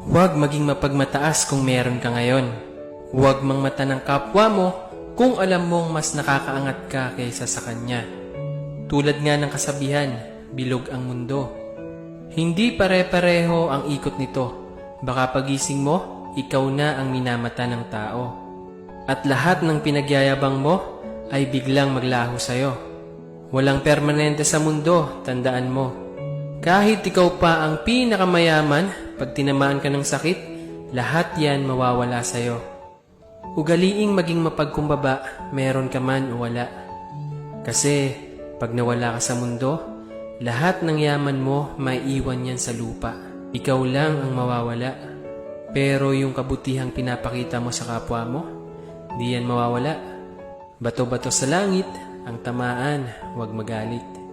Huwag maging mapagmataas kung meron ka ngayon. Huwag mangmata ng kapwa mo kung alam mong mas nakakaangat ka kaysa sa kanya. Tulad nga ng kasabihan, bilog ang mundo. Hindi pare-pareho ang ikot nito. Baka pagising mo, ikaw na ang minamata ng tao. At lahat ng pinagyayabang mo ay biglang maglaho sa'yo. Walang permanente sa mundo, tandaan mo. Kahit ikaw pa ang pinakamayaman, pag tinamaan ka ng sakit, lahat yan mawawala sa'yo. Ugaliing maging mapagkumbaba, meron ka man o wala. Kasi pag nawala ka sa mundo, lahat ng yaman mo maiiwan yan sa lupa. Ikaw lang ang mawawala. Pero yung kabutihang pinapakita mo sa kapwa mo, di yan mawawala. Bato-bato sa langit, ang tamaan, huwag magalit.